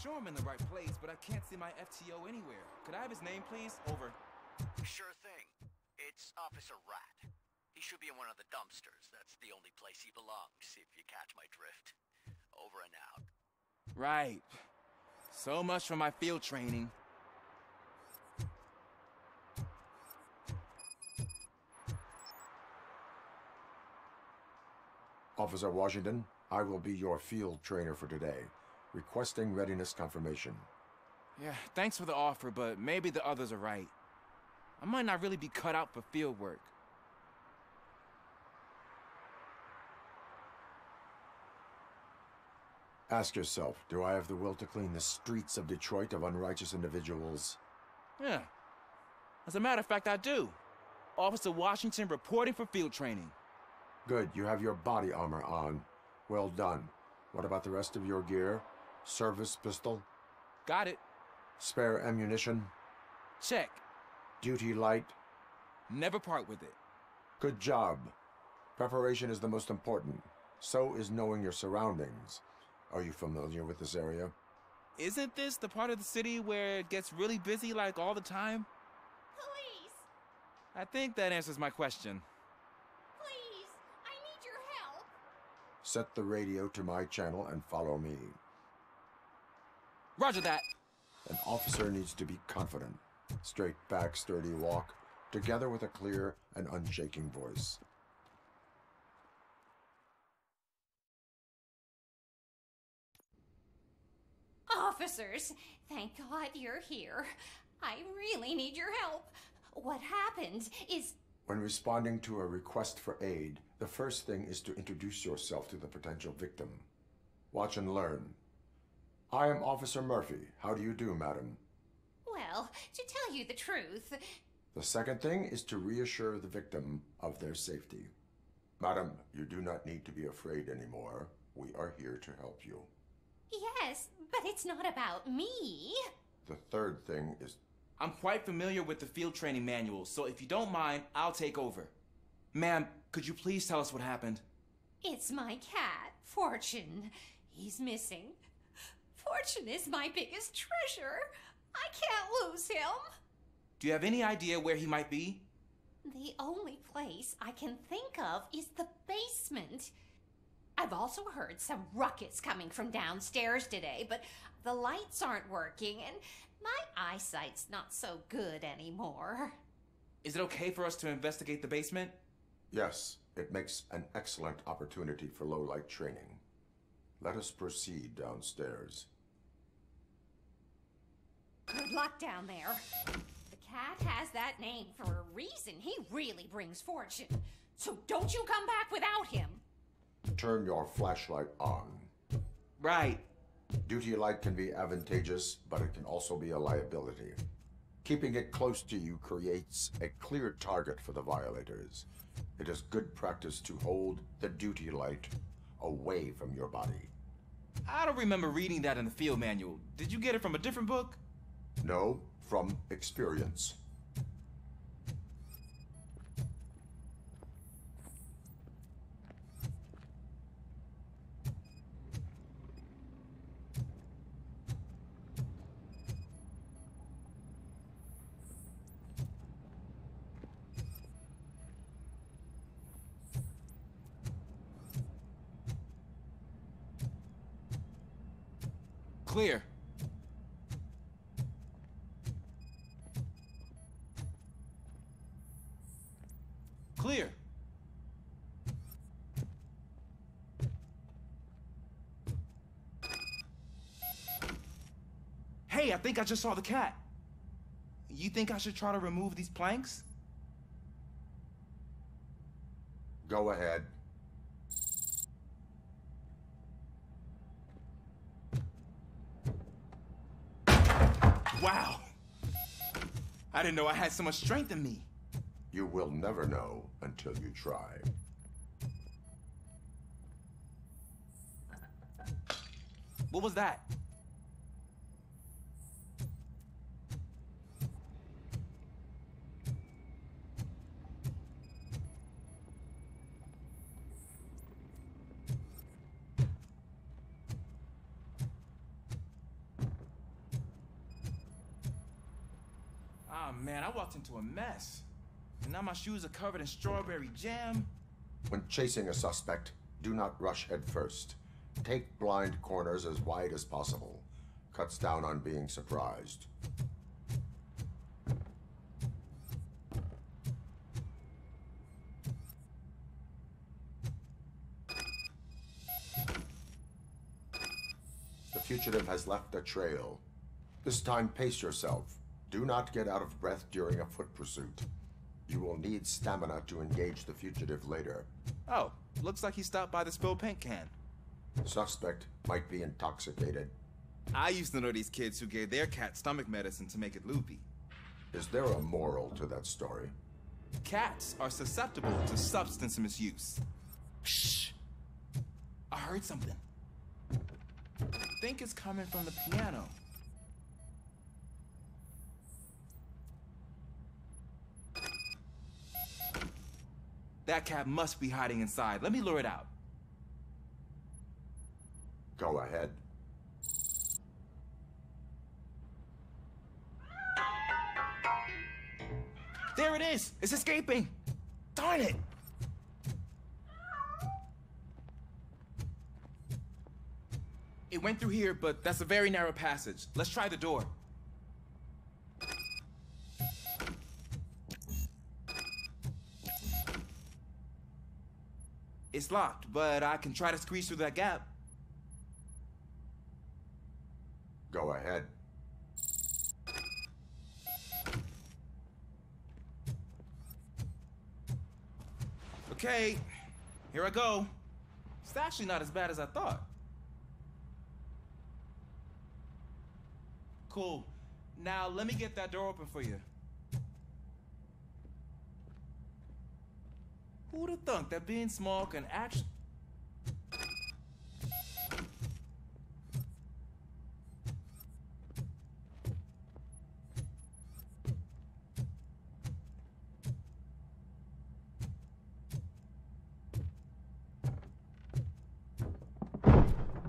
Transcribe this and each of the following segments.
sure I'm in the right place, but I can't see my FTO anywhere. Could I have his name, please? Over. Sure thing. It's Officer Rat. He should be in one of the dumpsters. That's the only place he belongs, if you catch my drift. Over and out. Right. So much for my field training. Officer Washington, I will be your field trainer for today. Requesting readiness confirmation. Yeah, thanks for the offer, but maybe the others are right. I might not really be cut out for field work. Ask yourself, do I have the will to clean the streets of Detroit of unrighteous individuals? Yeah. As a matter of fact, I do. Officer Washington reporting for field training. Good, you have your body armor on. Well done. What about the rest of your gear? Service pistol? Got it. Spare ammunition? Check. Duty light? Never part with it. Good job. Preparation is the most important. So is knowing your surroundings. Are you familiar with this area? Isn't this the part of the city where it gets really busy like all the time? Police! I think that answers my question. Please! I need your help! Set the radio to my channel and follow me. Roger that. An officer needs to be confident. Straight back, sturdy walk, together with a clear and unshaking voice. Officers, thank God you're here. I really need your help. What happened is... When responding to a request for aid, the first thing is to introduce yourself to the potential victim. Watch and learn. I am Officer Murphy. How do you do, madam? Well, to tell you the truth... The second thing is to reassure the victim of their safety. Madam, you do not need to be afraid anymore. We are here to help you. Yes, but it's not about me. The third thing is... I'm quite familiar with the field training manual, so if you don't mind, I'll take over. Ma'am, could you please tell us what happened? It's my cat, Fortune. He's missing. Fortune is my biggest treasure. I can't lose him. Do you have any idea where he might be? The only place I can think of is the basement. I've also heard some ruckus coming from downstairs today, but the lights aren't working and my eyesight's not so good anymore. Is it okay for us to investigate the basement? Yes, it makes an excellent opportunity for low-light training. Let us proceed downstairs. Good luck down there. The cat has that name for a reason. He really brings fortune. So don't you come back without him. Turn your flashlight on. Right. Duty light can be advantageous, but it can also be a liability. Keeping it close to you creates a clear target for the violators. It is good practice to hold the duty light away from your body. I don't remember reading that in the field manual. Did you get it from a different book? No, from experience. Clear. Clear. Hey, I think I just saw the cat. You think I should try to remove these planks? Go ahead. Wow. I didn't know I had so much strength in me. You will never know until you try. What was that? Oh man, I walked into a mess. And now my shoes are covered in strawberry jam. When chasing a suspect, do not rush head first. Take blind corners as wide as possible. Cuts down on being surprised. The fugitive has left a trail. This time, pace yourself. Do not get out of breath during a foot pursuit. You will need stamina to engage the fugitive later. Oh, looks like he stopped by the spilled paint can. Suspect might be intoxicated. I used to know these kids who gave their cat stomach medicine to make it loopy. Is there a moral to that story? Cats are susceptible to substance misuse. Shh! I heard something. I think it's coming from the piano. That cat must be hiding inside. Let me lure it out. Go ahead. There it is! It's escaping! Darn it! It went through here, but that's a very narrow passage. Let's try the door. It's locked, but I can try to squeeze through that gap. Go ahead. Okay, here I go. It's actually not as bad as I thought. Cool. Now let me get that door open for you. Who'd have thunk that being small can actually...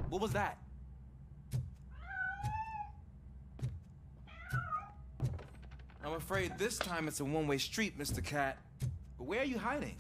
What was that? I'm afraid this time it's a one-way street, Mr. Cat. But where are you hiding?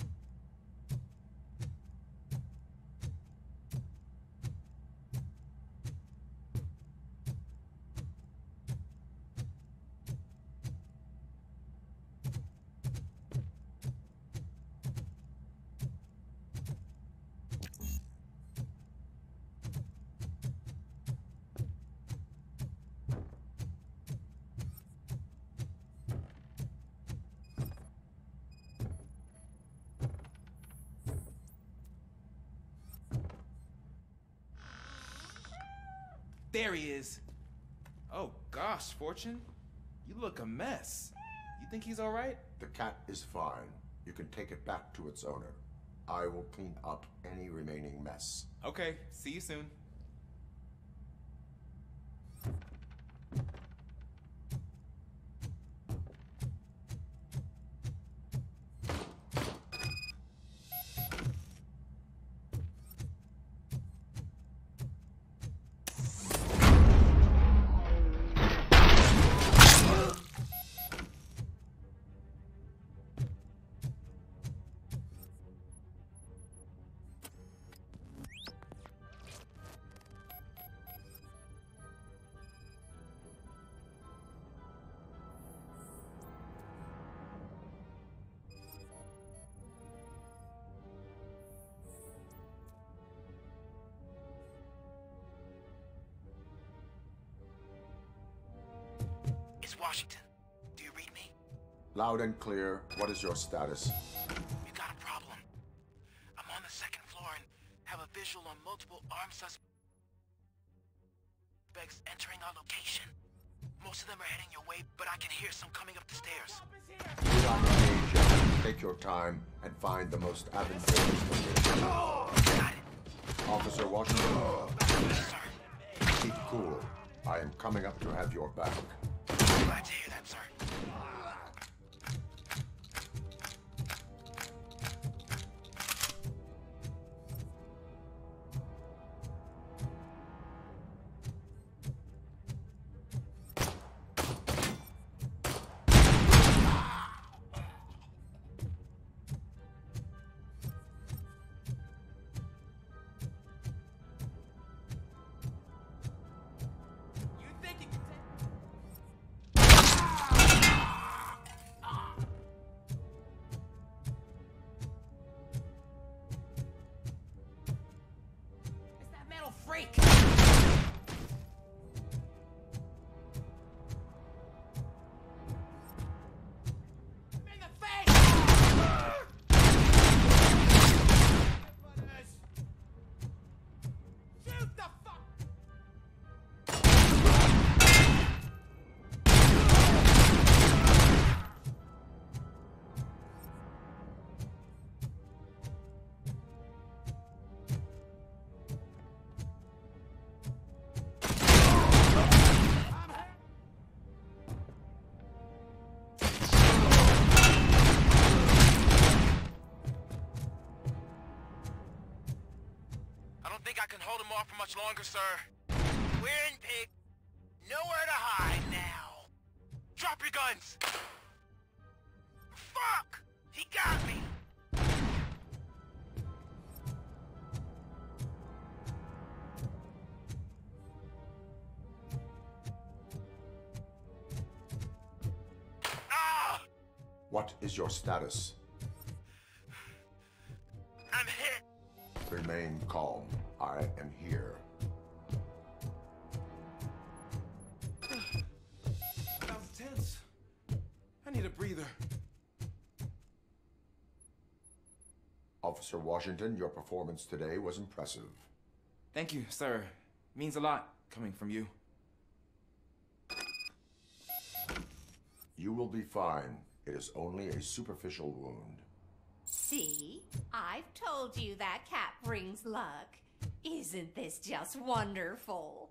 There he is. Oh gosh, Fortune. You look a mess. You think he's all right? The cat is fine. You can take it back to its owner. I will clean up any remaining mess. Okay, see you soon. Washington, do you read me? Loud and clear. What is your status? We got a problem. I'm on the second floor and have a visual on multiple armed suspects entering our location. Most of them are heading your way, but I can hear some coming up the stairs. Do not engage yet. Take your time and find the most advantageous location. Got it. Officer Washington, Yes, sir. keep cool. I am coming up to have your back. Glad to hear that, sir. can hold him off for much longer, sir. We're in, pig. Nowhere to hide now. Drop your guns! Fuck! He got me! Ah! What is your status? I'm hit. Remain calm. I am here. That was tense. I need a breather. Officer Washington, your performance today was impressive. Thank you, sir. Means a lot coming from you. You will be fine. It is only a superficial wound. See? I've told you that cat brings luck. Isn't this just wonderful?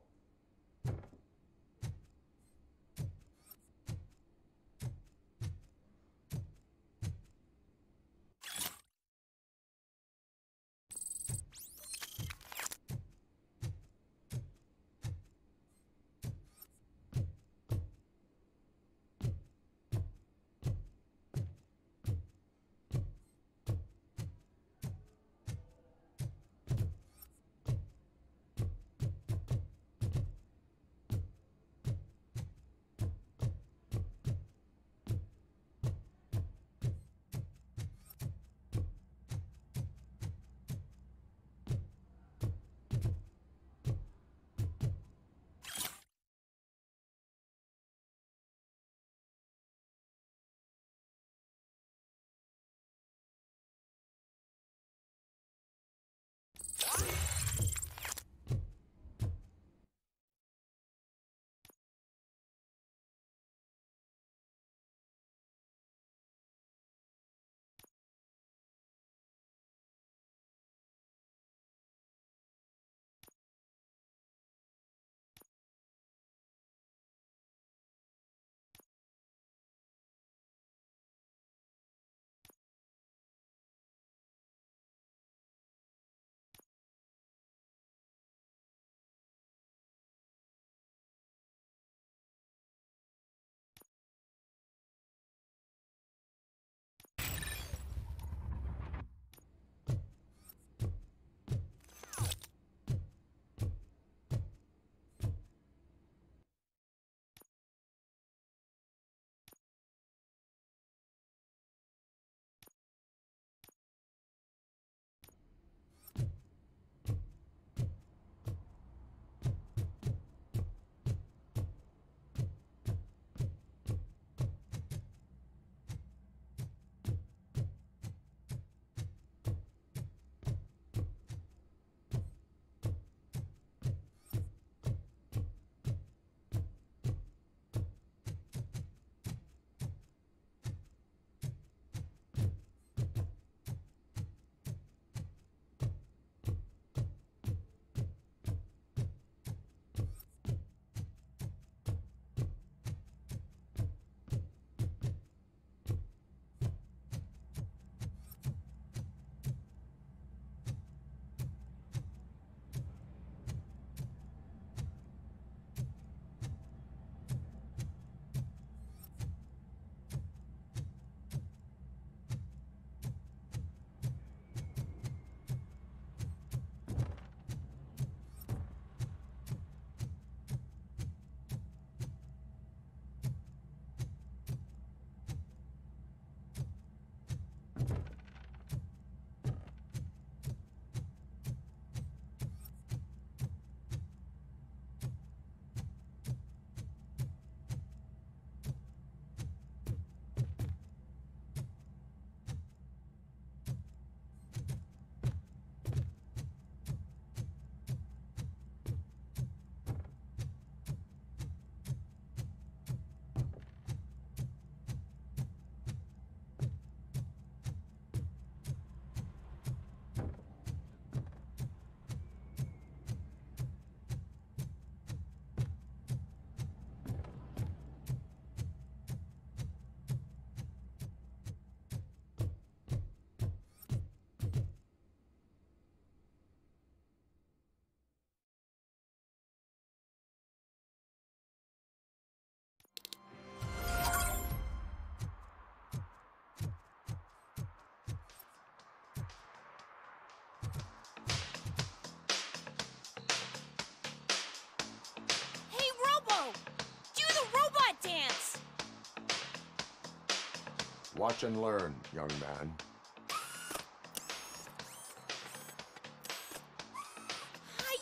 Watch and learn, young man.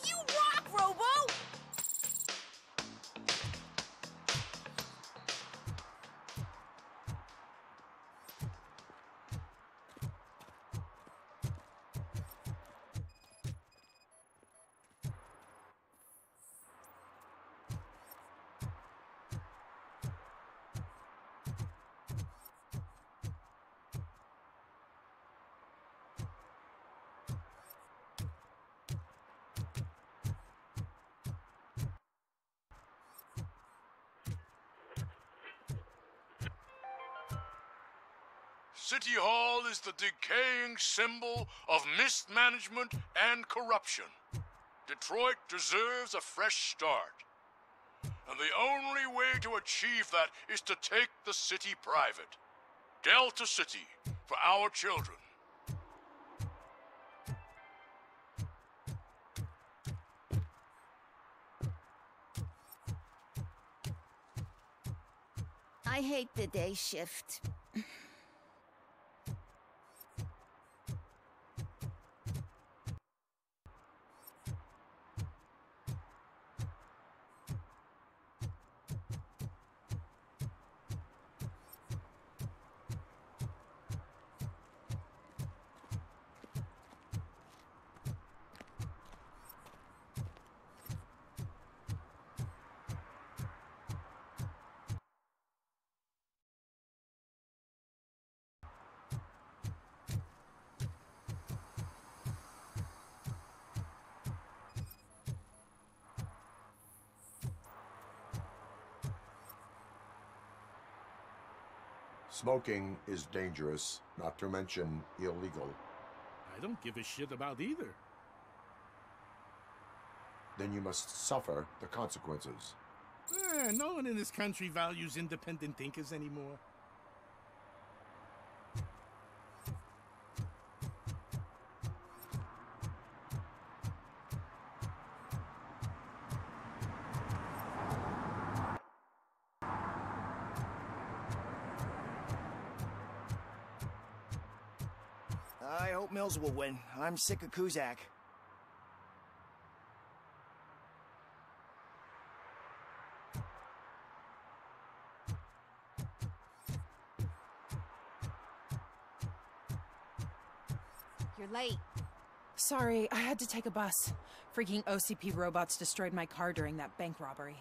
You rock, Robo! City Hall is the decaying symbol of mismanagement and corruption. Detroit deserves a fresh start. And the only way to achieve that is to take the city private. Delta City, for our children. I hate the day shift. Smoking is dangerous, not to mention illegal. I don't give a shit about either. Then you must suffer the consequences. No one in this country values independent thinkers anymore. I hope Mills will win. I'm sick of Kuzak. You're late. Sorry, I had to take a bus. Freaking OCP robots destroyed my car during that bank robbery.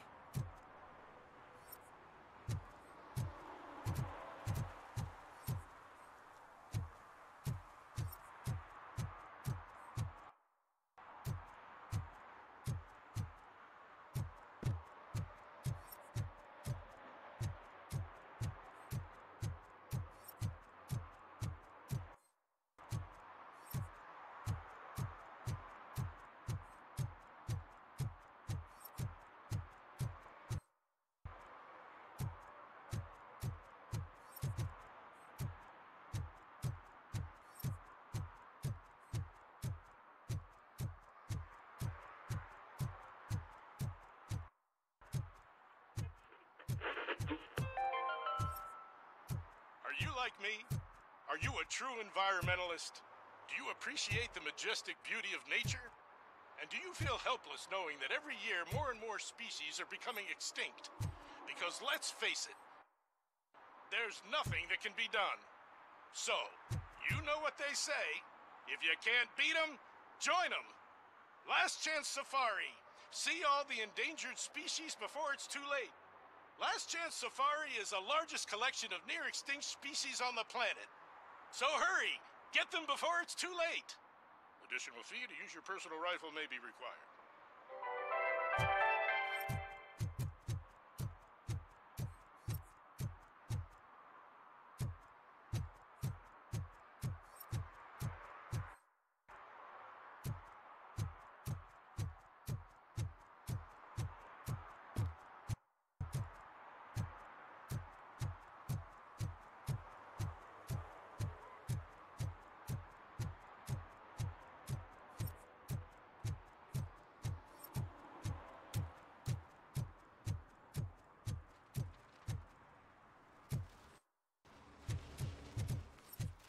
Are you like me? Are you a true environmentalist? Do you appreciate the majestic beauty of nature? And do you feel helpless knowing that every year more and more species are becoming extinct? Because let's face it, there's nothing that can be done. So, you know what they say. If you can't beat 'em, join 'em. Last Chance Safari. See all the endangered species before it's too late. Last Chance Safari is the largest collection of near-extinct species on the planet. So hurry! Get them before it's too late! Additional fee to use your personal rifle may be required.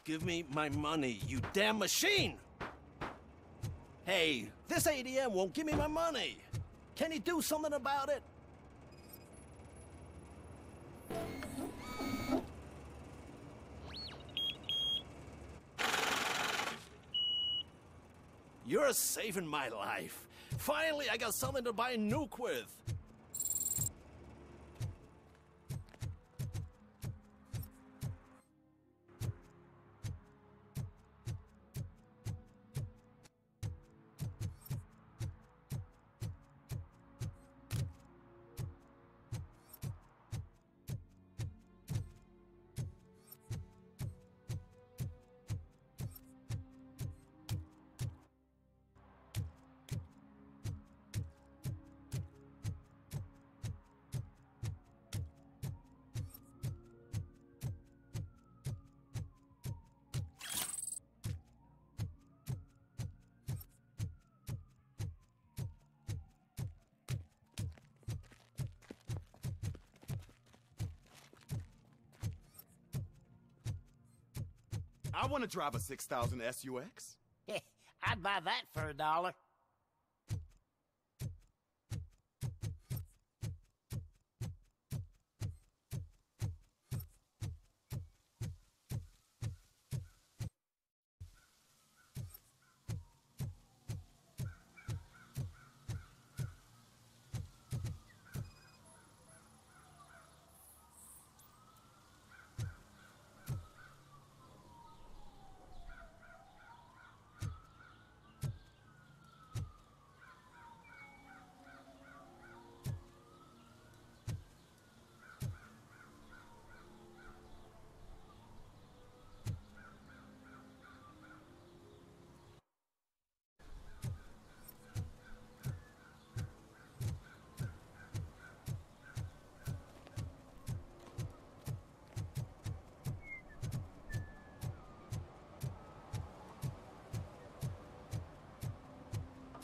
give me my money, you damn machine! Hey, this ATM won't give me my money! Can you do something about it? You're saving my life. Finally, I got something to buy a nuke with. I want to drive a 6000 SUX. I'd buy that for $1.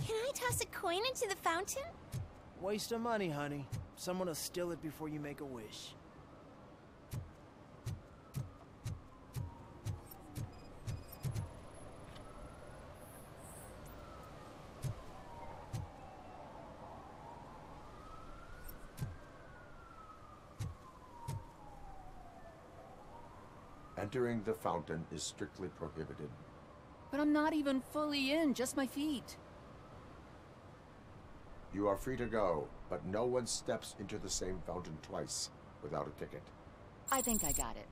Can I toss a coin into the fountain? Waste of money, honey. Someone will steal it before you make a wish. Entering the fountain is strictly prohibited. But I'm not even fully in, just my feet. You are free to go, but no one steps into the same fountain twice without a ticket. I think I got it.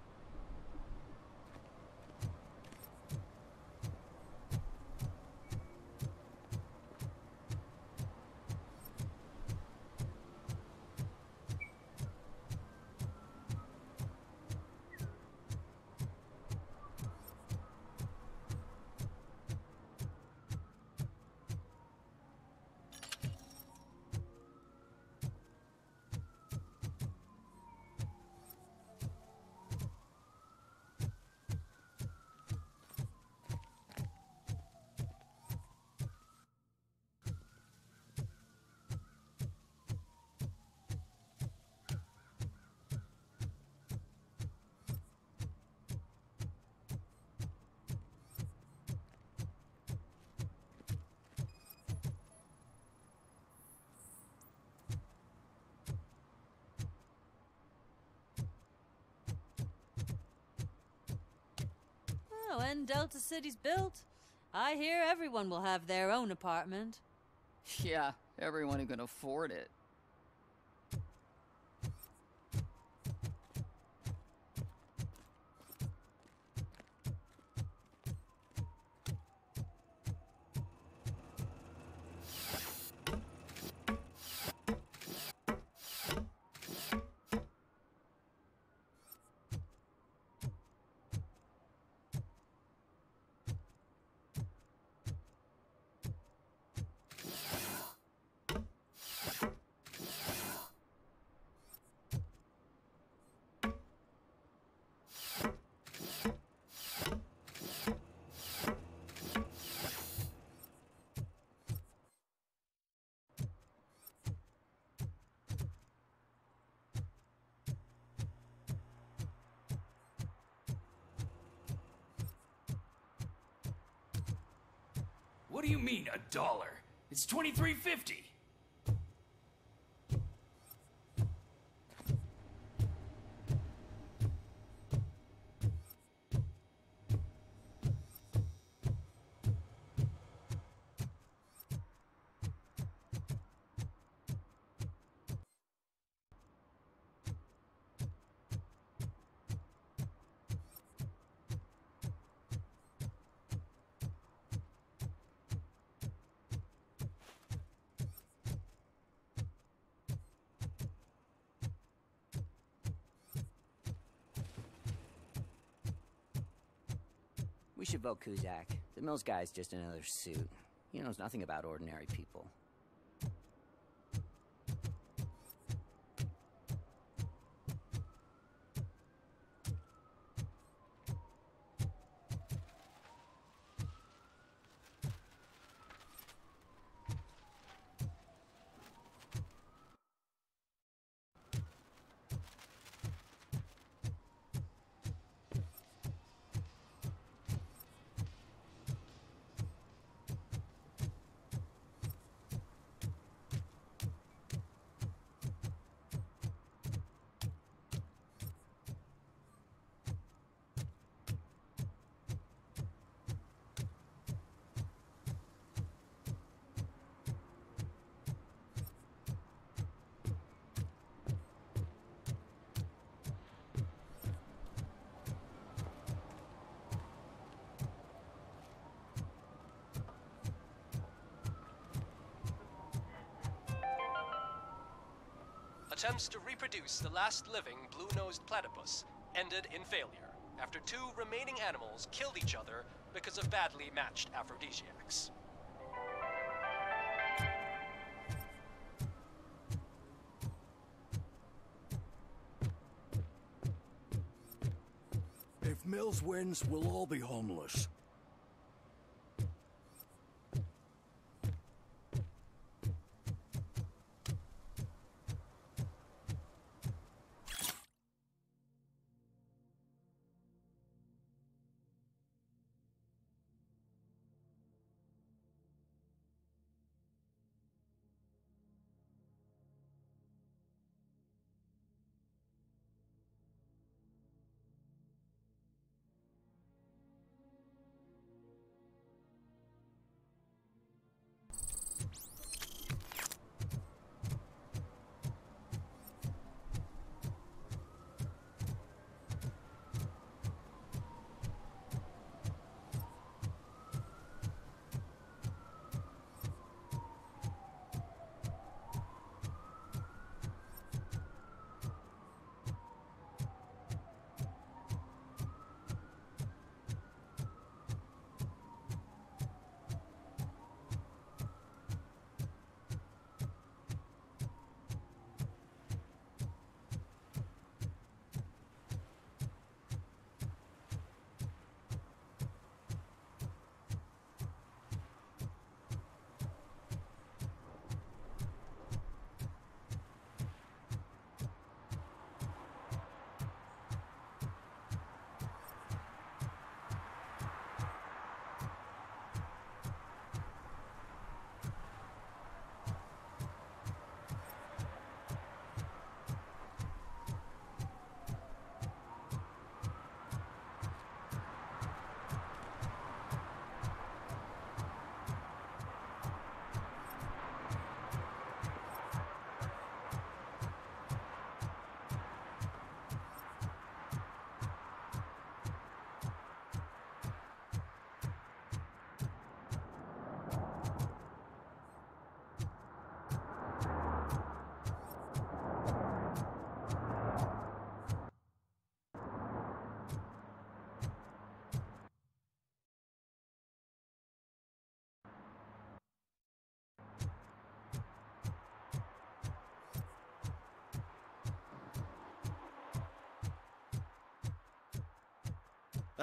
Oh, when Delta City's built, I hear everyone will have their own apartment. Yeah, everyone who can afford it. What do you mean, $1? It's $23.50. We should vote Kuzak. The Mills guy's just another suit. He knows nothing about ordinary people. Attempts to reproduce the last living blue-nosed platypus ended in failure after 2 remaining animals killed each other because of badly matched aphrodisiacs. If Mills wins, we'll all be homeless.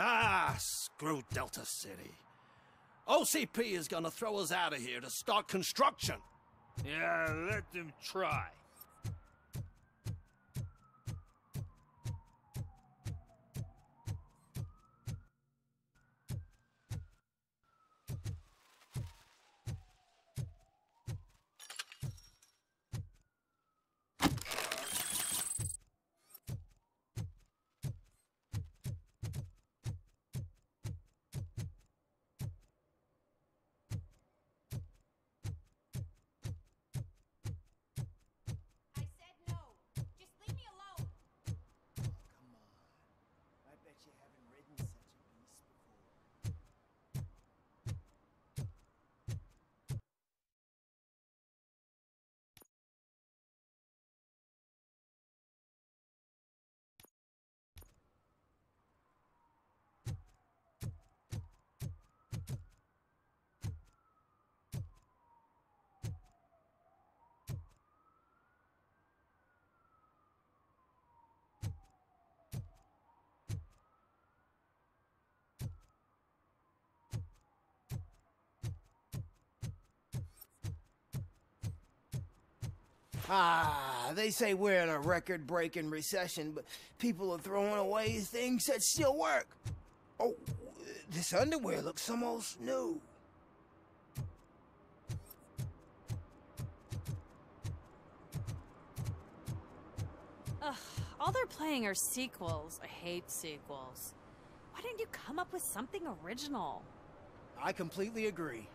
Ah, screw Delta City. OCP is gonna throw us out of here to start construction. Yeah, let them try. Ah, they say we're in a record-breaking recession, but people are throwing away things that still work. Oh, this underwear looks almost new. Ugh, all they're playing are sequels. I hate sequels. Why didn't you come up with something original? I completely agree.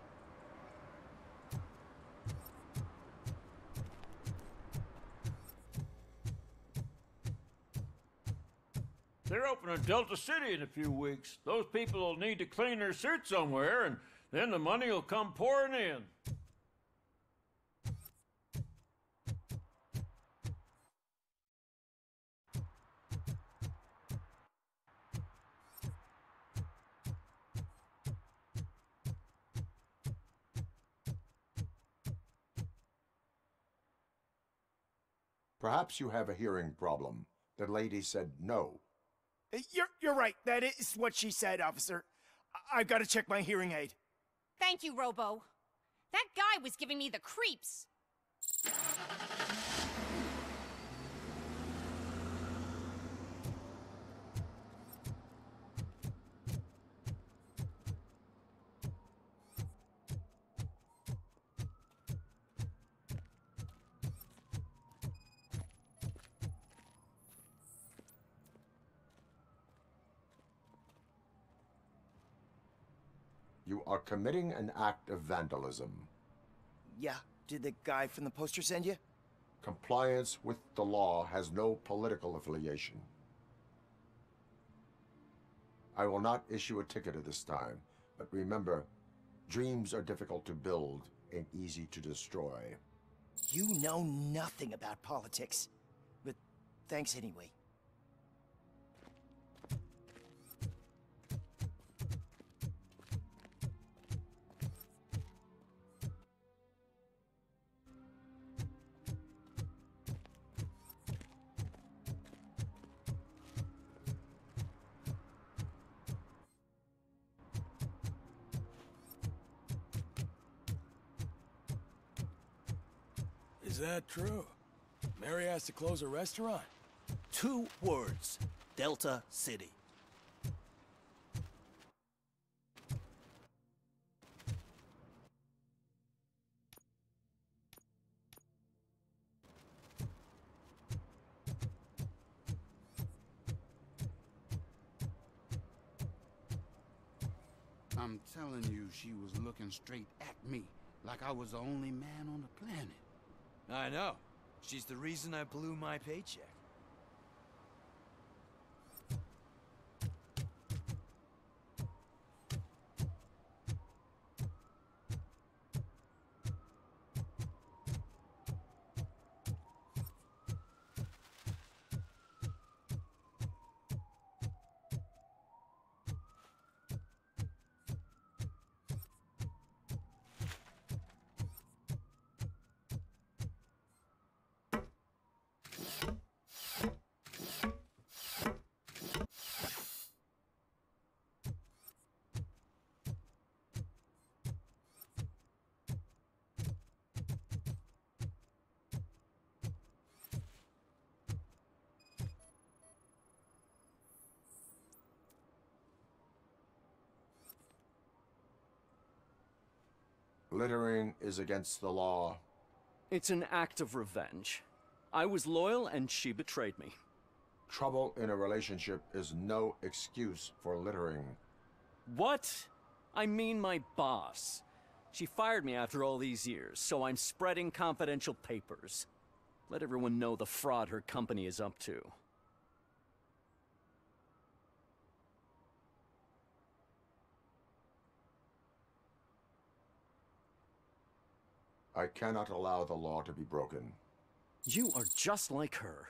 They're opening Delta City in a few weeks. Those people will need to clean their suits somewhere, and then the money will come pouring in. Perhaps you have a hearing problem. The lady said no. You're right. That is what she said, officer. I've got to check my hearing aid. Thank you, Robo. That guy was giving me the creeps. You are committing an act of vandalism. Yeah, did the guy from the poster send you? Compliance with the law has no political affiliation. I will not issue a ticket at this time, but remember, dreams are difficult to build and easy to destroy. You know nothing about politics, but thanks anyway. Is that true? Mary has to close a restaurant? 2 words. Delta City. I'm telling you, she was looking straight at me, like I was the only man on the planet. I know. She's the reason I blew my paycheck. Littering is against the law. It's an act of revenge. I was loyal and she betrayed me. Trouble in a relationship is no excuse for littering. What? I mean my boss. She fired me after all these years, so I'm spreading confidential papers. Let everyone know the fraud her company is up to. I cannot allow the law to be broken. You are just like her.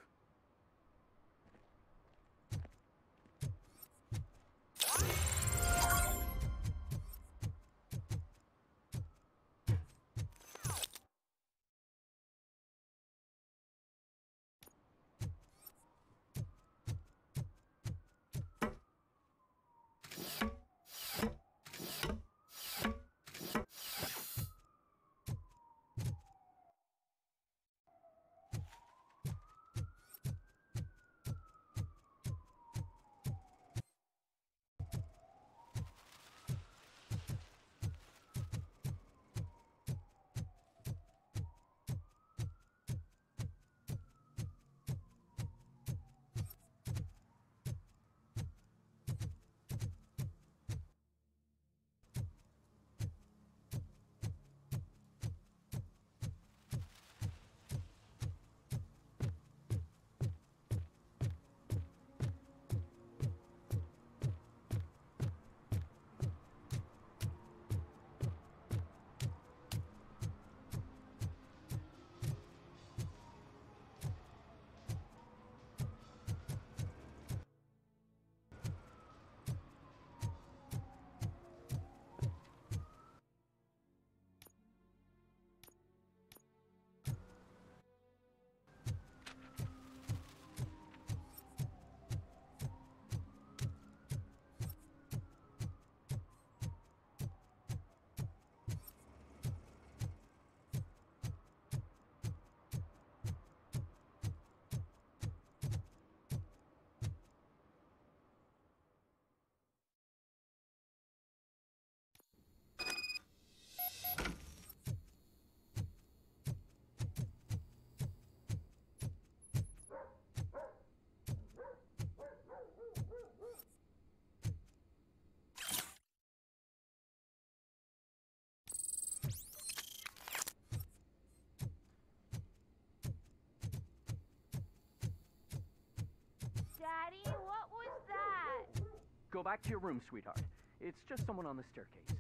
Go back to your room, sweetheart. It's just someone on the staircase.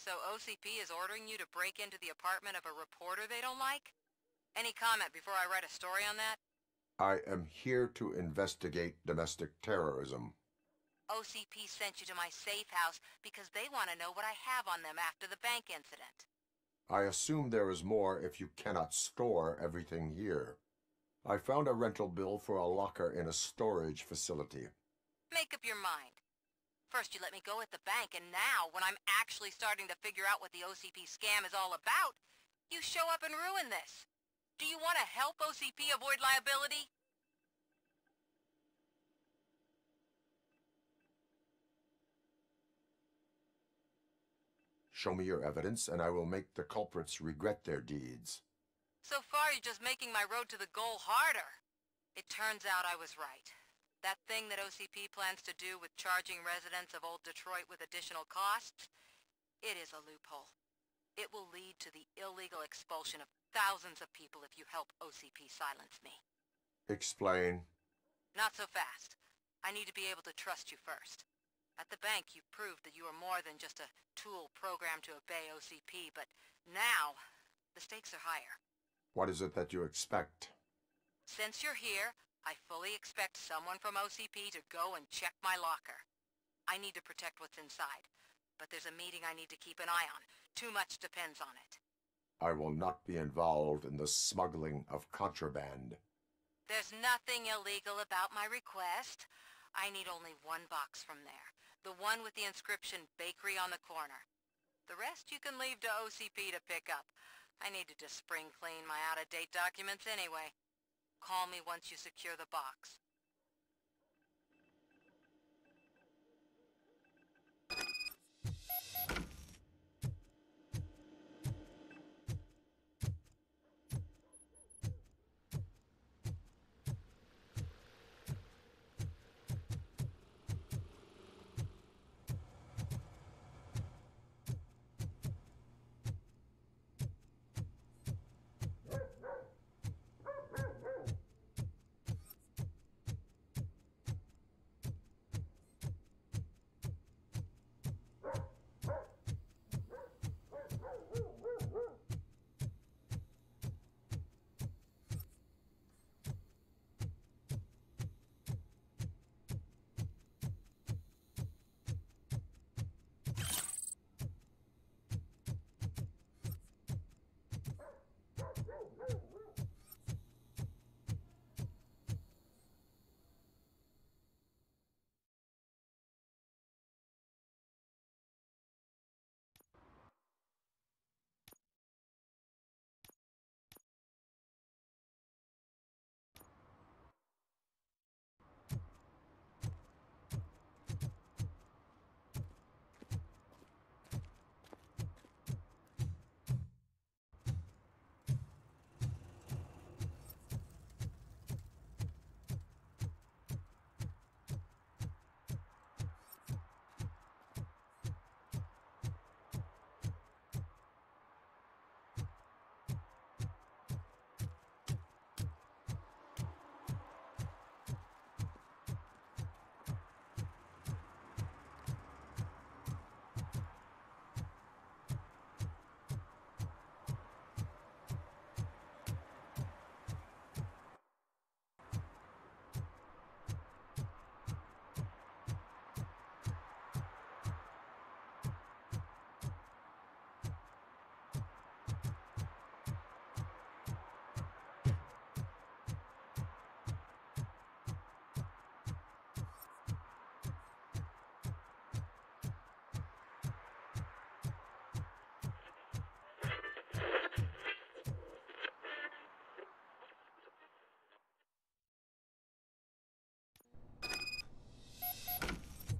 So OCP is ordering you to break into the apartment of a reporter they don't like? Any comment before I write a story on that? I am here to investigate domestic terrorism. OCP sent you to my safe house because they want to know what I have on them after the bank incident. I assume there is more if you cannot store everything here. I found a rental bill for a locker in a storage facility. Make up your mind. First you let me go at the bank, and now, when I'm actually starting to figure out what the OCP scam is all about, you show up and ruin this. Do you want to help OCP avoid liability? Show me your evidence, and I will make the culprits regret their deeds. So far, you're just making my road to the goal harder. It turns out I was right. That thing that OCP plans to do with charging residents of Old Detroit with additional costs, it is a loophole. It will lead to the illegal expulsion of thousands of people if you help OCP silence me. Explain. Not so fast. I need to be able to trust you first. At the bank, you proved that you are more than just a tool programmed to obey OCP, but now, the stakes are higher. What is it that you expect? Since you're here, I fully expect someone from OCP to go and check my locker. I need to protect what's inside, but there's a meeting I need to keep an eye on. Too much depends on it. I will not be involved in the smuggling of contraband. There's nothing illegal about my request. I need only one box from there. The one with the inscription Bakery on the corner. The rest you can leave to OCP to pick up. I needed to spring clean my out-of-date documents anyway. Call me once you secure the box.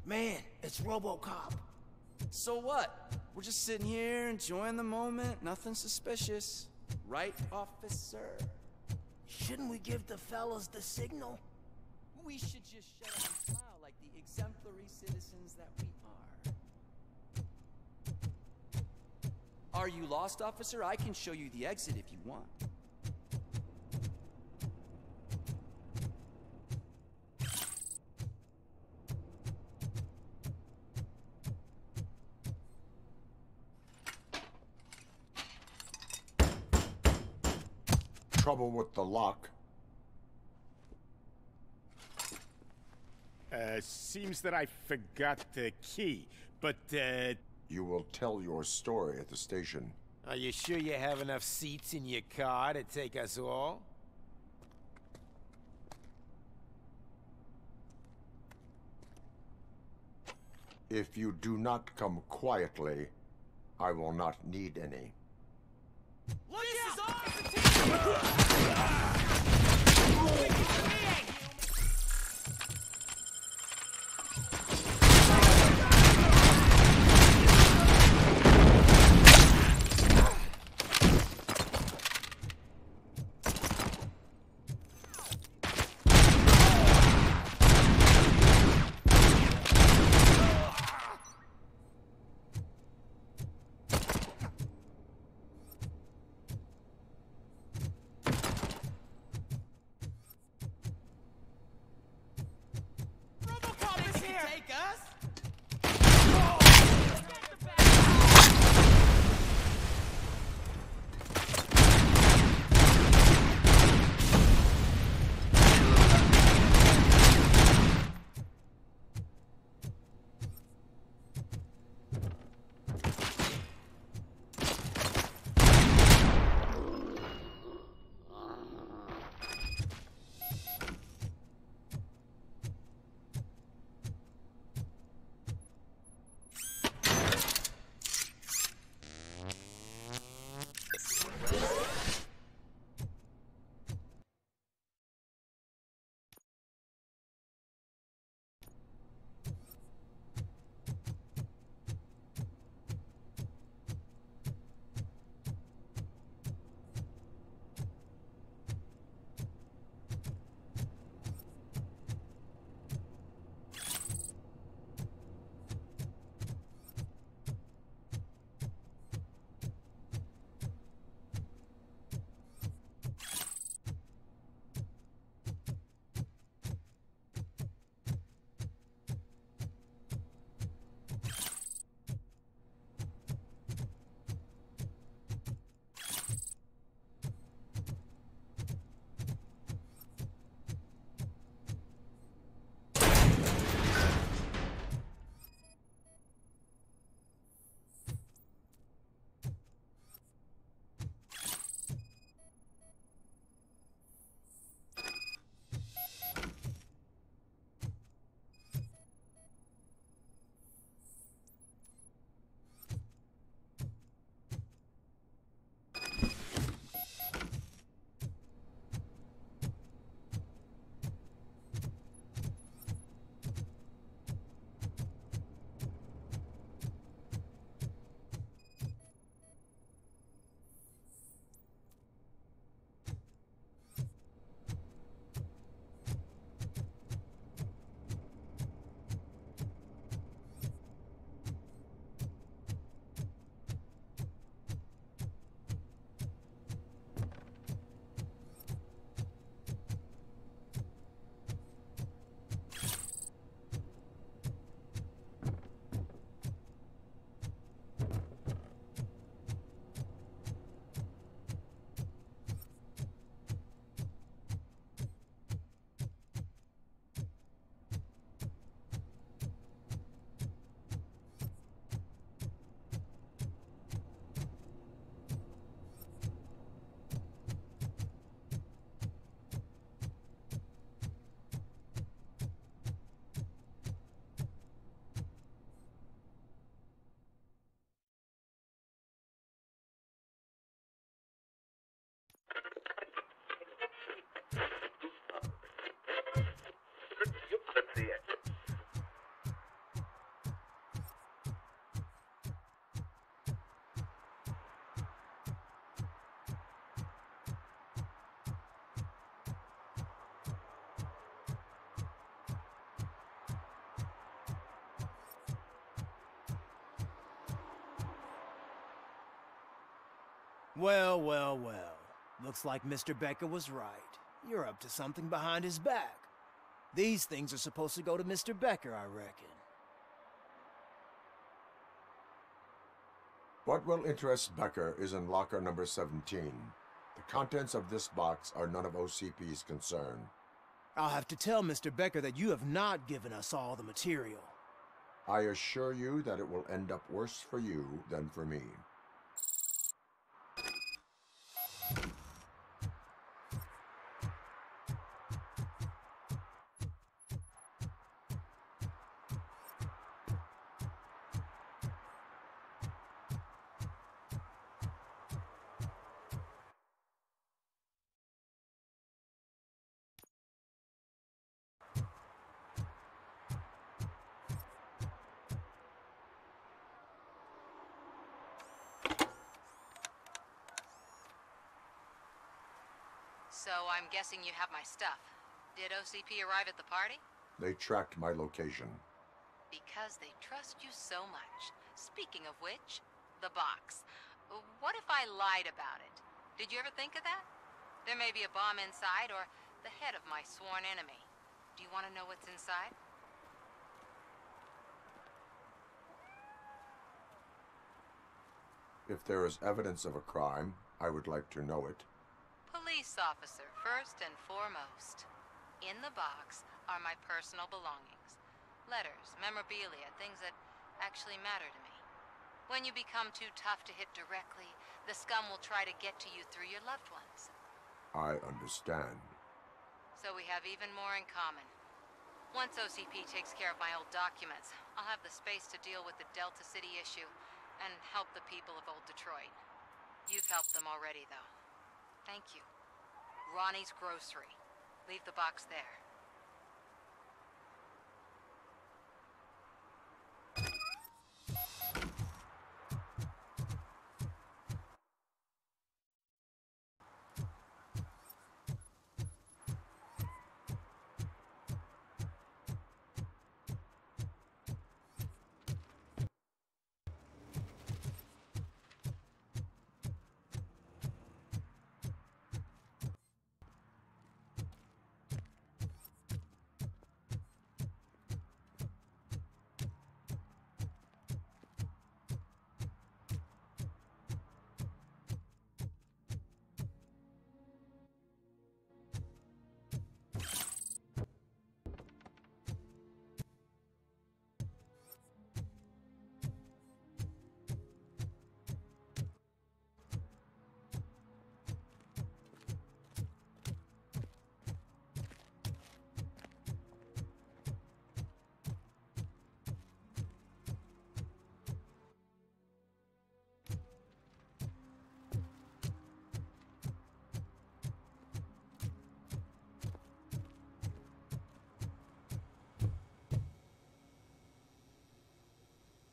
Man, it's Robocop. So what? We're just sitting here enjoying the moment. Nothing suspicious. Right, officer? Shouldn't we give the fellas the signal? We should just shut up and smile like the exemplary citizens that we are. Are you lost, officer? I can show you the exit if you want. Trouble with the lock. Seems that I forgot the key, but, You will tell your story at the station. Are you sure you have enough seats in your car to take us all? If you do not come quietly, I will not need any. Look out! Well, well, well. Looks like Mr. Becker was right. You're up to something behind his back. These things are supposed to go to Mr. Becker, I reckon. What will interest Becker is in locker number 17. The contents of this box are none of OCP's concern. I'll have to tell Mr. Becker that you have not given us all the material. I assure you that it will end up worse for you than for me. So I'm guessing you have my stuff. Did OCP arrive at the party? They tracked my location. Because they trust you so much. Speaking of which, the box. What if I lied about it? Did you ever think of that? There may be a bomb inside or the head of my sworn enemy. Do you want to know what's inside? If there is evidence of a crime, I would like to know it. Police officer, first and foremost. In the box are my personal belongings. Letters, memorabilia, things that actually matter to me. When you become too tough to hit directly, the scum will try to get to you through your loved ones. I understand. So we have even more in common. Once OCP takes care of my old documents, I'll have the space to deal with the Delta City issue and help the people of Old Detroit. You've helped them already, though. Thank you. Ronnie's Grocery. Leave the box there.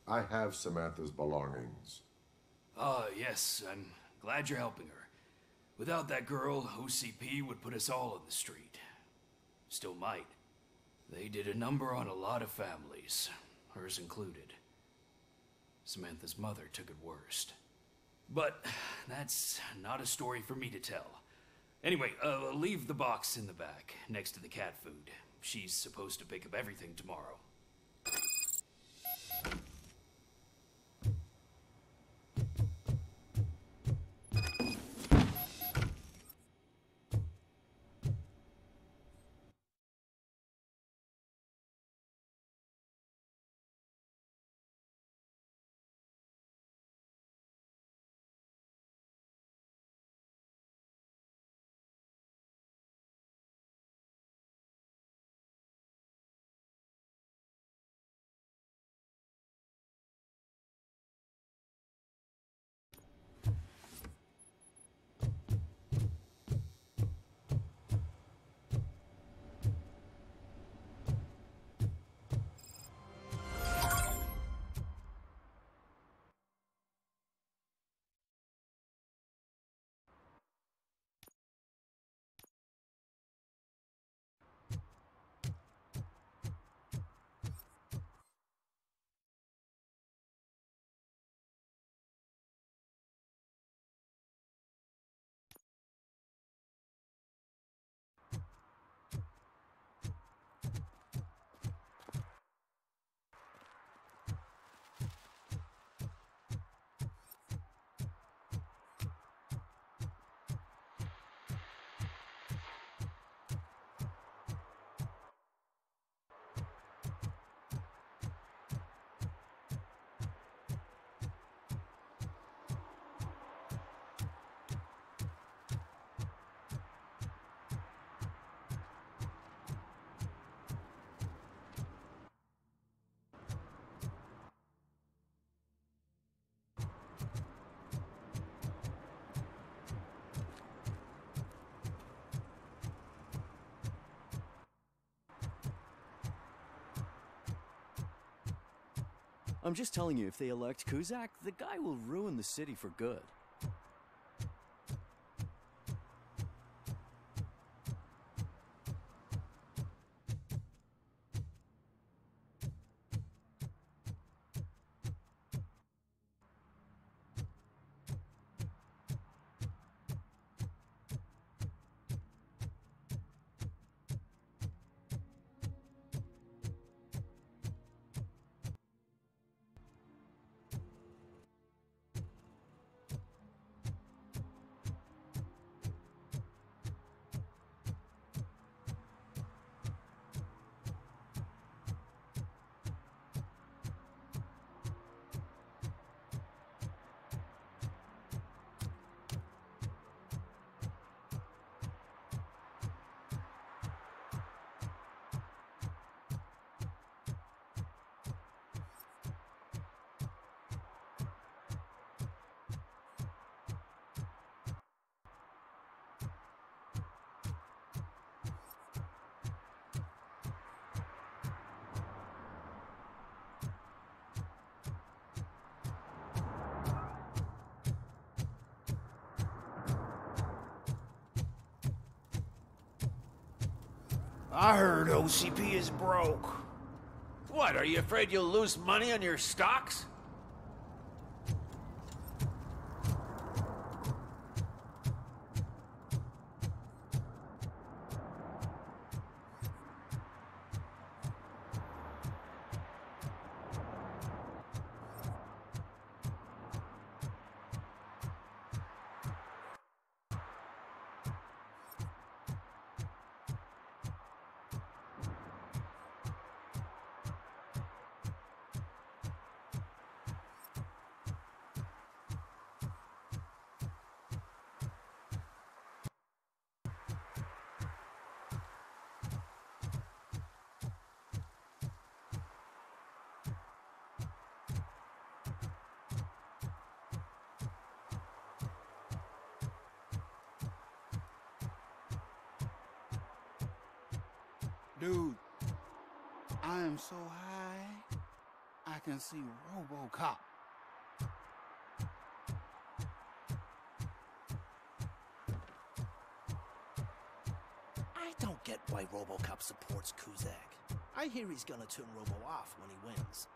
I have Samantha's belongings. Ah, yes, I'm glad you're helping her. Without that girl, OCP would put us all on the street. Still might. They did a number on a lot of families, hers included. Samantha's mother took it worst. But that's not a story for me to tell. Anyway, leave the box in the back, next to the cat food. She's supposed to pick up everything tomorrow. I'm just telling you, if they elect Kuzak, the guy will ruin the city for good. I heard OCP is broke. What, are you afraid you'll lose money on your stocks? Dude, I am so high, I can see Robocop. I don't get why Robocop supports Kuzak. I hear he's gonna turn Robo off when he wins.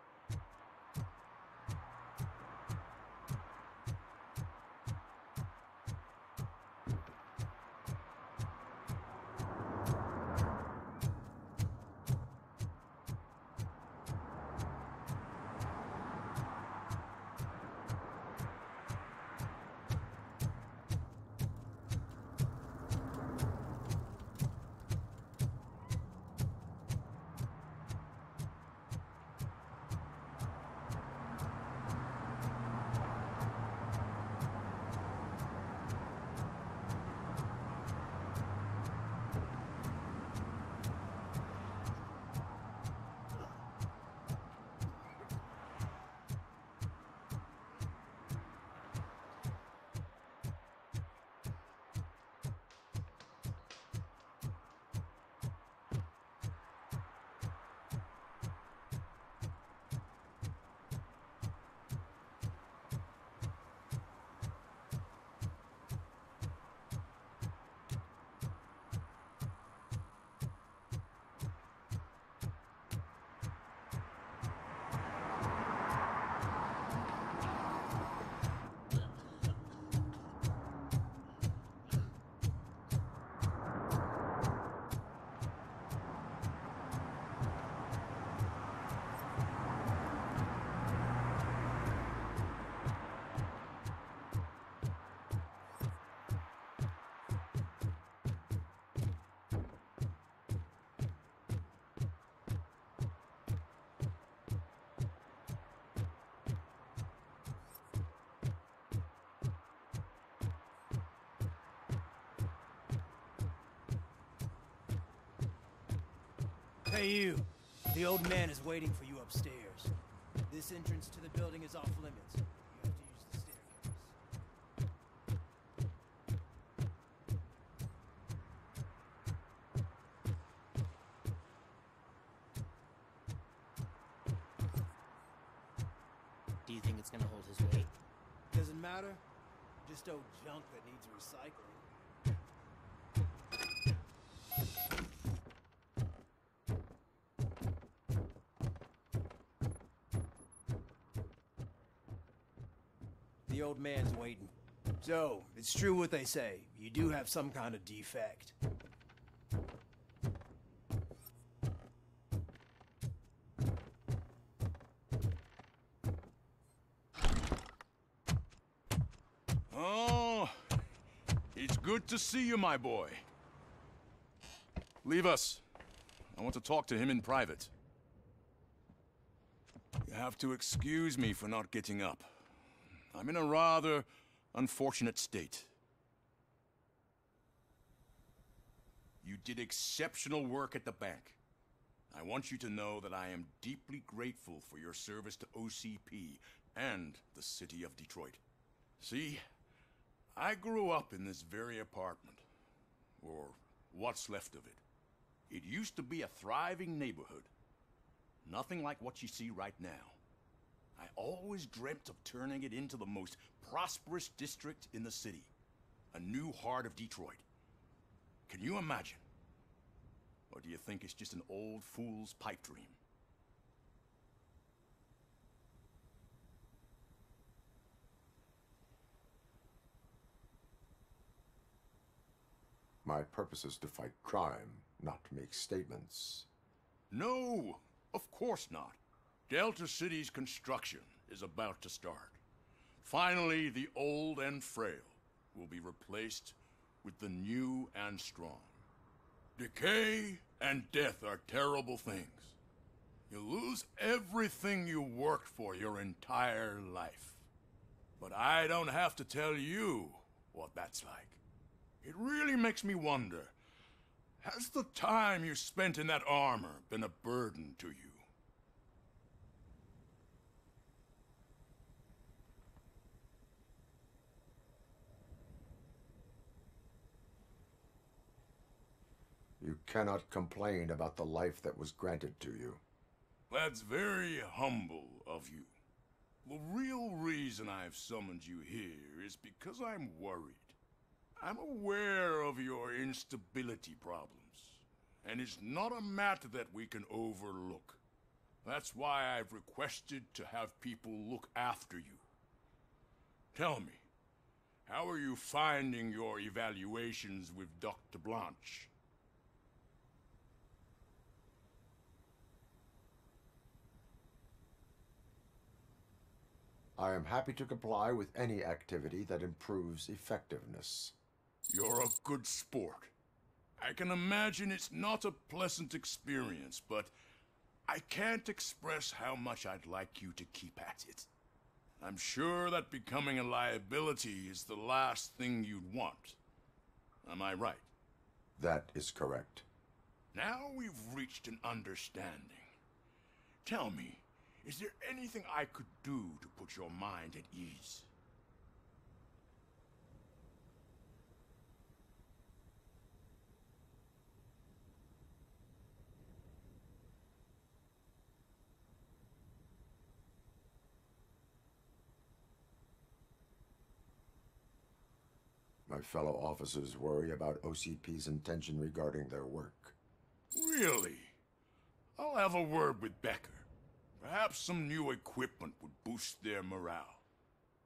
Hey, you. The old man is waiting for you upstairs. This entrance to the building is off limits. You have to use the staircase. that's gonna hold his weight. Doesn't matter. Just old junk that needs recycling. The old man's waiting. So, it's true what they say. You do have some kind of defect. Oh, it's good to see you, my boy. Leave us. I want to talk to him in private. You have to excuse me for not getting up. I'm in a rather unfortunate state. You did exceptional work at the bank. I want you to know that I am deeply grateful for your service to OCP and the city of Detroit. See, I grew up in this very apartment, or what's left of it. It used to be a thriving neighborhood. Nothing like what you see right now. I always dreamt of turning it into the most prosperous district in the city. A new heart of Detroit. Can you imagine? Or do you think it's just an old fool's pipe dream? My purpose is to fight crime, not to make statements. No, of course not. Delta City's construction is about to start. Finally, the old and frail will be replaced with the new and strong. Decay and death are terrible things. You lose everything you worked for your entire life. But I don't have to tell you what that's like. It really makes me wonder, has the time you spent in that armor been a burden to you? You cannot complain about the life that was granted to you. That's very humble of you. The real reason I've summoned you here is because I'm worried. I'm aware of your instability problems, and it's not a matter that we can overlook. That's why I've requested to have people look after you. Tell me, how are you finding your evaluations with Dr. Blanche? I am happy to comply with any activity that improves effectiveness. You're a good sport. I can imagine it's not a pleasant experience, but I can't express how much I'd like you to keep at it. I'm sure that becoming a liability is the last thing you'd want. Am I right? That is correct. Now we've reached an understanding. Tell me, is there anything I could do to put your mind at ease? My fellow officers worry about OCP's intention regarding their work. Really? I'll have a word with Becker. Perhaps some new equipment would boost their morale.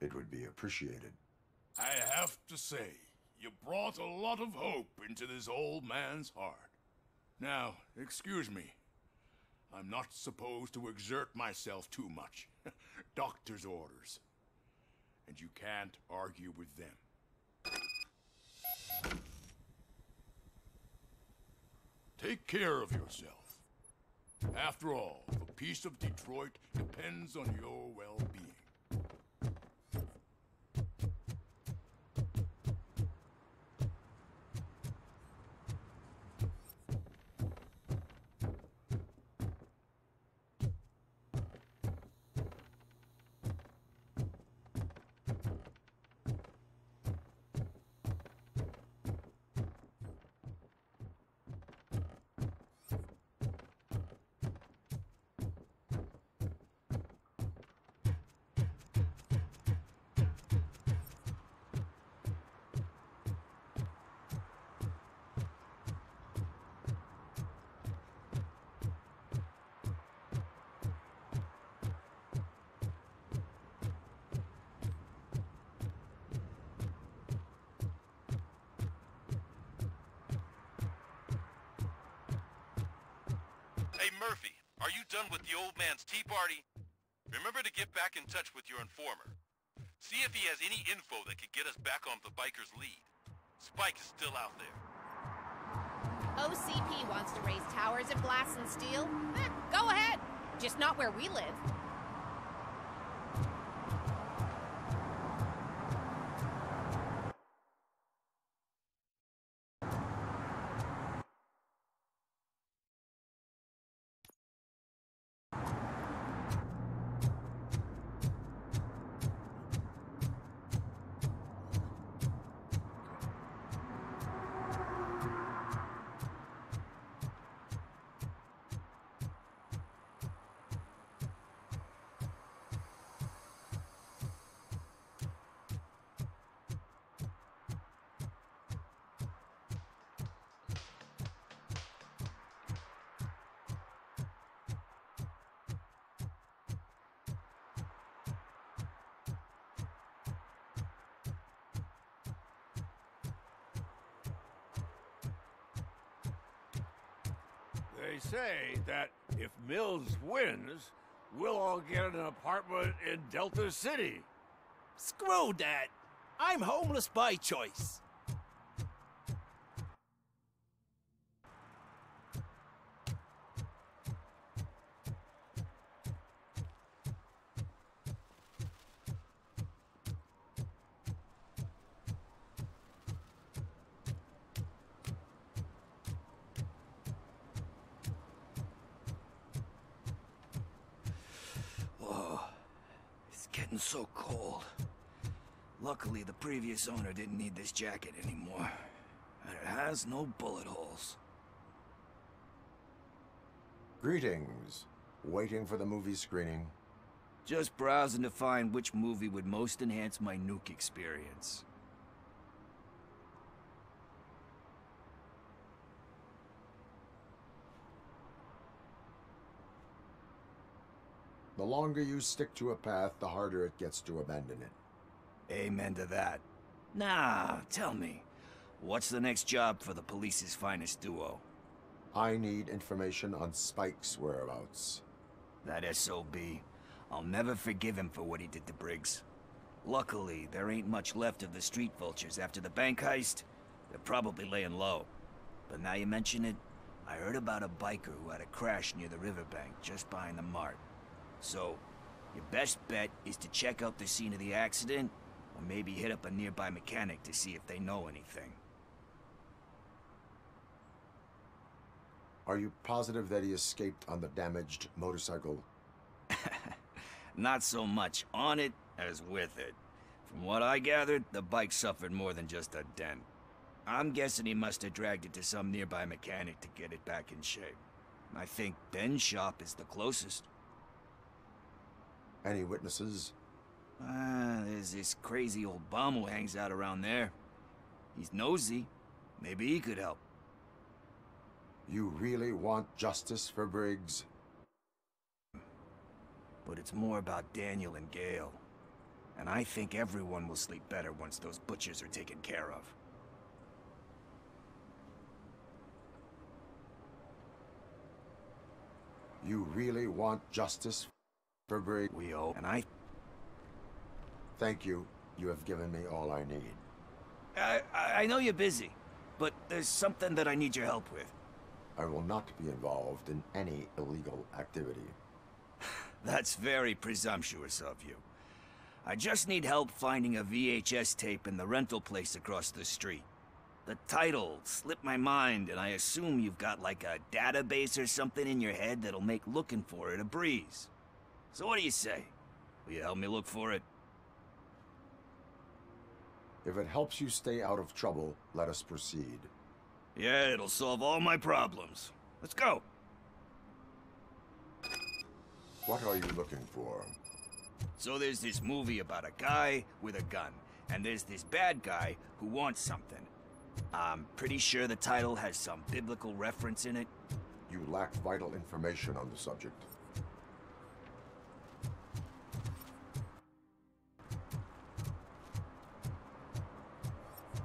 It would be appreciated. I have to say, you brought a lot of hope into this old man's heart. Now, excuse me. I'm not supposed to exert myself too much. Doctor's orders. And you can't argue with them. Take care of yourself. After all, the peace of Detroit depends on your well-being. Murphy, are you done with the old man's tea party? Remember to get back in touch with your informer. See if he has any info that could get us back on the biker's lead. Spike is still out there. OCP wants to raise towers of glass and steel? Go ahead. Just not where we live. They say that if Mills wins, we'll all get an apartment in Delta City. Screw that. I'm homeless by choice. Getting so cold. Luckily, the previous owner didn't need this jacket anymore. And it has no bullet holes. Greetings. Waiting for the movie screening. Just browsing to find which movie would most enhance my nuke experience. The longer you stick to a path, the harder it gets to abandon it. Amen to that. Now, tell me, what's the next job for the police's finest duo? I need information on Spike's whereabouts. That SOB. I'll never forgive him for what he did to Briggs. Luckily, there ain't much left of the street vultures after the bank heist. They're probably laying low. But now you mention it, I heard about a biker who had a crash near the riverbank just behind the mart. So, your best bet is to check out the scene of the accident, or maybe hit up a nearby mechanic to see if they know anything. Are you positive that he escaped on the damaged motorcycle? Not so much on it as with it. From what I gathered, the bike suffered more than just a dent. I'm guessing he must have dragged it to some nearby mechanic to get it back in shape. I think Ben's shop is the closest. Any witnesses? There's this crazy old bum who hangs out around there. He's nosy. Maybe he could help. You really want justice for Briggs? But it's more about Daniel and Gale. And I think everyone will sleep better once those butchers are taken care of. You really want justice for Briggs? We owe, and I... Thank you. You have given me all I need. I know you're busy, but there's something that I need your help with. I will not be involved in any illegal activity. That's very presumptuous of you. I just need help finding a VHS tape in the rental place across the street. The title slipped my mind, and I assume you've got like a database or something in your head that'll make looking for it a breeze. So what do you say? Will you help me look for it? If it helps you stay out of trouble, let us proceed. Yeah, it'll solve all my problems. Let's go! What are you looking for? So there's this movie about a guy with a gun, and there's this bad guy who wants something. I'm pretty sure the title has some biblical reference in it. You lack vital information on the subject.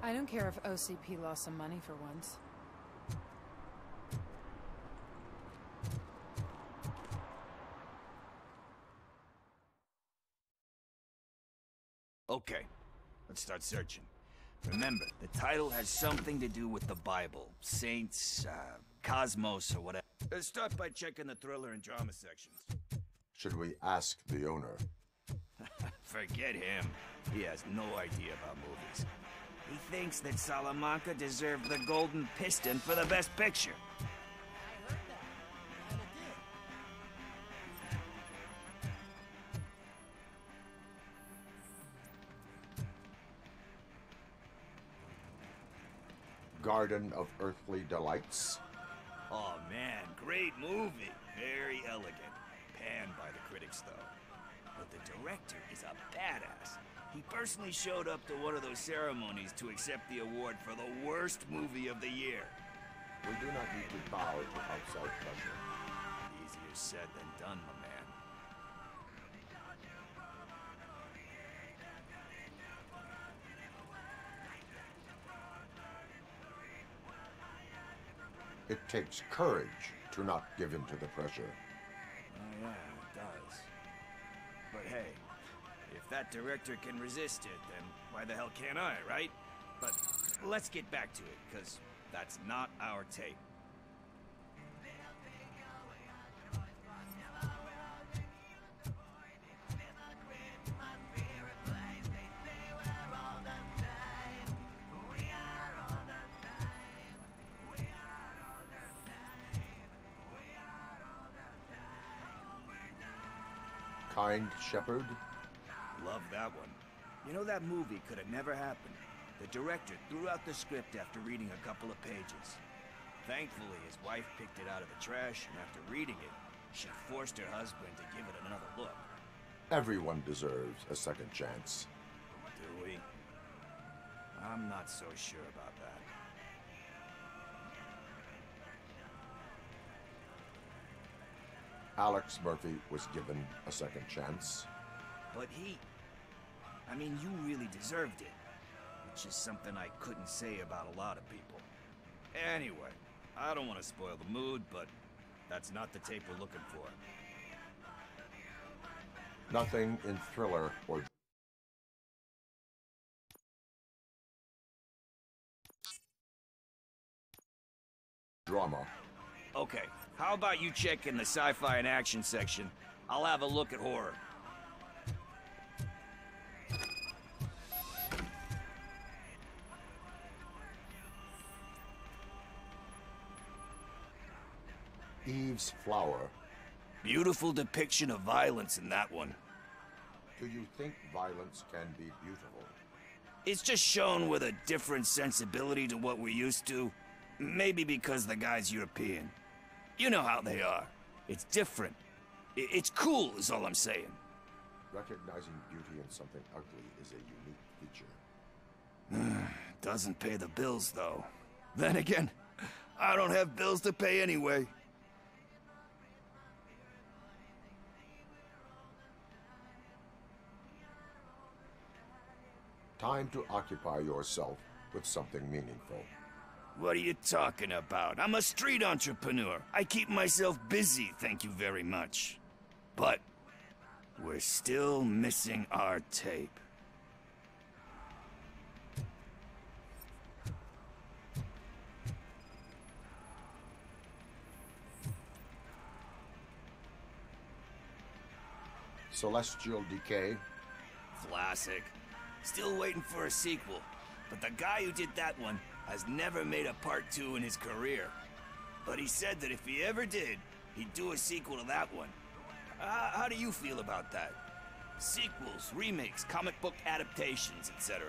I don't care if OCP lost some money for once. Okay, let's start searching. Remember, the title has something to do with the Bible. Saints, Cosmos, or whatever. Let's start by checking the thriller and drama sections. Should we ask the owner? Forget him. He has no idea about movies. He thinks that Salamanca deserved the Golden Piston for the Best Picture. Garden of Earthly Delights. Oh man, great movie. Very elegant. Panned by the critics, though. But the director is a badass. He personally showed up to one of those ceremonies to accept the award for the worst movie of the year. We do not need to bow to outside pressure. Easier said than done, my man. It takes courage to not give in to the pressure. Oh yeah, it does. But hey, if that director can resist it, then why the hell can't I, right? But let's get back to it, because that's not our tape. Kind Shepherd? Love that one. You know, that movie could have never happened. The director threw out the script after reading a couple of pages. Thankfully, his wife picked it out of the trash, and after reading it, she forced her husband to give it another look. Everyone deserves a second chance. Do we? I'm not so sure about that. Alex Murphy was given a second chance. But I mean, you really deserved it. Which is something I couldn't say about a lot of people. Anyway, I don't want to spoil the mood, but that's not the tape we're looking for. Nothing in thriller or drama. Okay, how about you check in the sci-fi and action section? I'll have a look at horror. Eve's Flower. Beautiful depiction of violence in that one. Do you think violence can be beautiful? It's just shown with a different sensibility to what we're used to. Maybe because the guy's European. You know how they are. It's different. It's cool, is all I'm saying. Recognizing beauty in something ugly is a unique feature. Doesn't pay the bills, though. Then again, I don't have bills to pay anyway. Time to occupy yourself with something meaningful. What are you talking about? I'm a street entrepreneur. I keep myself busy, thank you very much. But we're still missing our tape. Celestial Decay. Classic. Still waiting for a sequel. But the guy who did that one has never made a part 2 in his career. But he said that if he ever did, he'd do a sequel to that one. How do you feel about that? Sequels, remakes, comic book adaptations, etc.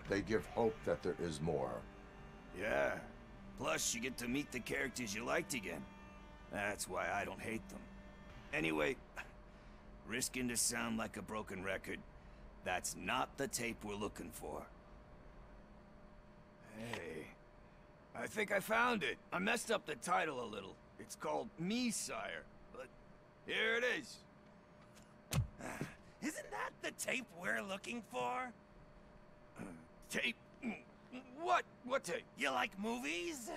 They give hope that there is more. Yeah. Plus, you get to meet the characters you liked again. That's why I don't hate them. Anyway, risking to sound like a broken record, that's not the tape we're looking for. Hey, I think I found it. I messed up the title a little. It's called Me, Sire, but here it is. Isn't that the tape we're looking for? Tape? What tape? You like movies?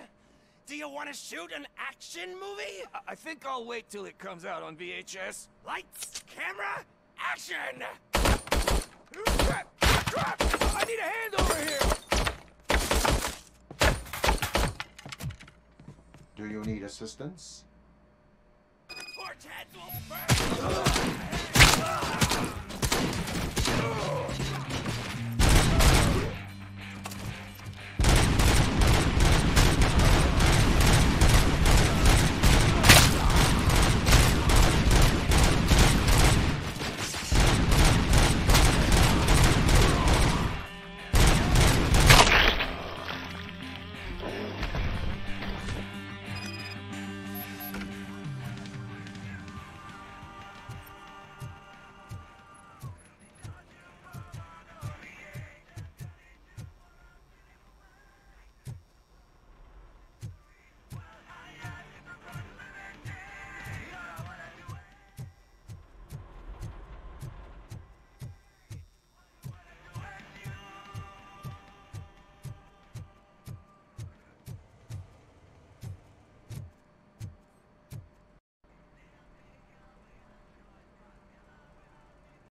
Do you want to shoot an action movie? I think I'll wait till it comes out on VHS. Lights, camera, action! I need a hand over here! Do you need assistance? Torch heads will burn!